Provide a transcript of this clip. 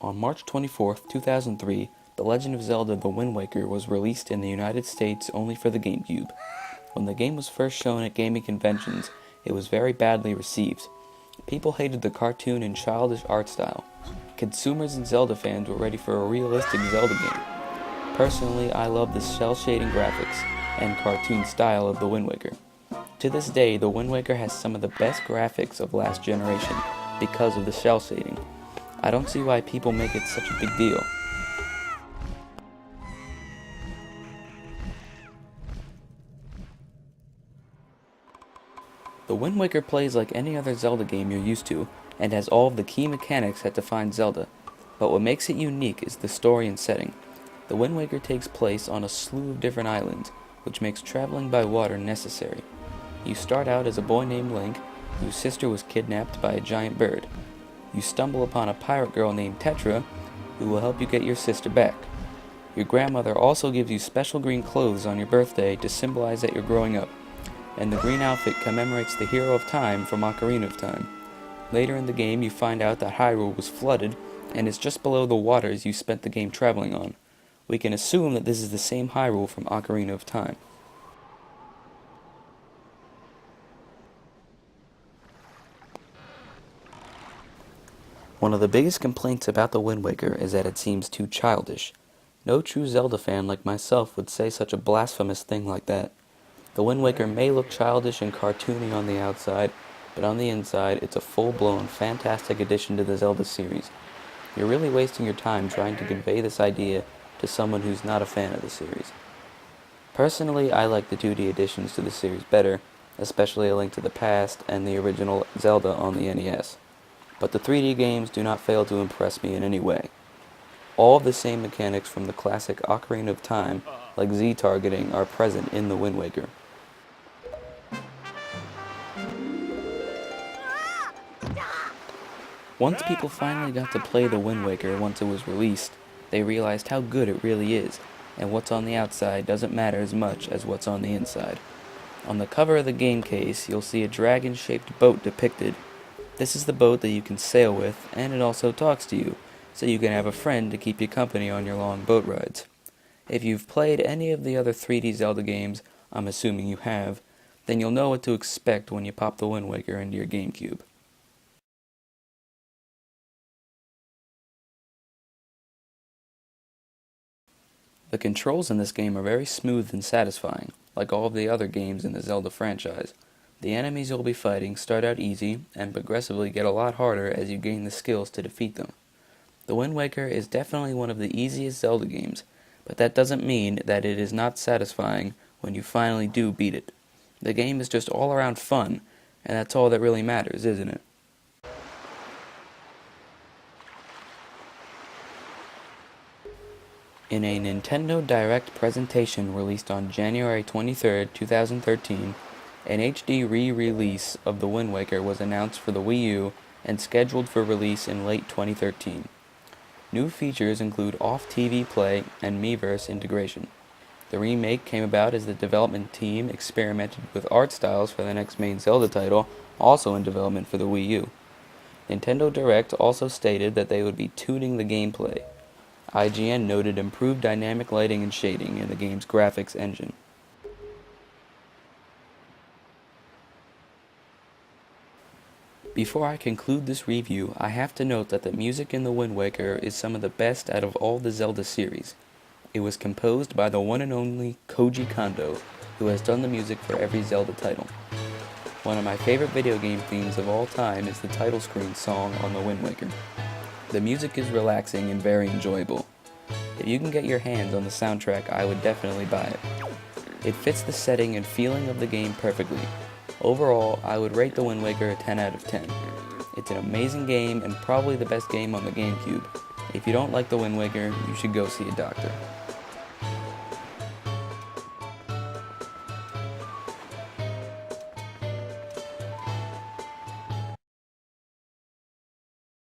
On March 24th, 2003, The Legend of Zelda The Wind Waker was released in the United States only for the GameCube. When the game was first shown at gaming conventions, it was very badly received. People hated the cartoon and childish art style. Consumers and Zelda fans were ready for a realistic Zelda game. Personally, I love the cel-shading graphics and cartoon style of The Wind Waker. To this day, The Wind Waker has some of the best graphics of last generation because of the cel shading. I don't see why people make it such a big deal. The Wind Waker plays like any other Zelda game you're used to, and has all of the key mechanics that define Zelda, but what makes it unique is the story and setting. The Wind Waker takes place on a slew of different islands, which makes traveling by water necessary. You start out as a boy named Link, whose sister was kidnapped by a giant bird. You stumble upon a pirate girl named Tetra, who will help you get your sister back. Your grandmother also gives you special green clothes on your birthday to symbolize that you're growing up, and the green outfit commemorates the hero of time from Ocarina of Time. Later in the game, you find out that Hyrule was flooded, and is just below the waters you spent the game traveling on. We can assume that this is the same Hyrule from Ocarina of Time. One of the biggest complaints about The Wind Waker is that it seems too childish. No true Zelda fan like myself would say such a blasphemous thing like that. The Wind Waker may look childish and cartoony on the outside, but on the inside, it's a full-blown, fantastic addition to the Zelda series. You're really wasting your time trying to convey this idea to someone who's not a fan of the series. Personally, I like the 2D additions to the series better, especially A Link to the Past and the original Zelda on the NES. But the 3D games do not fail to impress me in any way. All of the same mechanics from the classic Ocarina of Time, like Z-targeting, are present in The Wind Waker. Once people finally got to play The Wind Waker once it was released, they realized how good it really is, and what's on the outside doesn't matter as much as what's on the inside. On the cover of the game case, you'll see a dragon-shaped boat depicted. This is the boat that you can sail with, and it also talks to you, so you can have a friend to keep you company on your long boat rides. If you've played any of the other 3D Zelda games, I'm assuming you have, then you'll know what to expect when you pop The Wind Waker into your GameCube. The controls in this game are very smooth and satisfying, like all of the other games in the Zelda franchise. The enemies you'll be fighting start out easy, and progressively get a lot harder as you gain the skills to defeat them. The Wind Waker is definitely one of the easiest Zelda games, but that doesn't mean that it is not satisfying when you finally do beat it. The game is just all around fun, and that's all that really matters, isn't it? In a Nintendo Direct presentation released on January 23, 2013, an HD re-release of The Wind Waker was announced for the Wii U and scheduled for release in late 2013. New features include off-TV play and Miiverse integration. The remake came about as the development team experimented with art styles for the next main Zelda title, also in development for the Wii U. Nintendo Direct also stated that they would be tuning the gameplay. IGN noted improved dynamic lighting and shading in the game's graphics engine. Before I conclude this review, I have to note that the music in The Wind Waker is some of the best out of all the Zelda series. It was composed by the one and only Koji Kondo, who has done the music for every Zelda title. One of my favorite video game themes of all time is the title screen song on The Wind Waker. The music is relaxing and very enjoyable. If you can get your hands on the soundtrack, I would definitely buy it. It fits the setting and feeling of the game perfectly. Overall, I would rate The Wind Waker a 10 out of 10. It's an amazing game and probably the best game on the GameCube. If you don't like The Wind Waker, you should go see a doctor.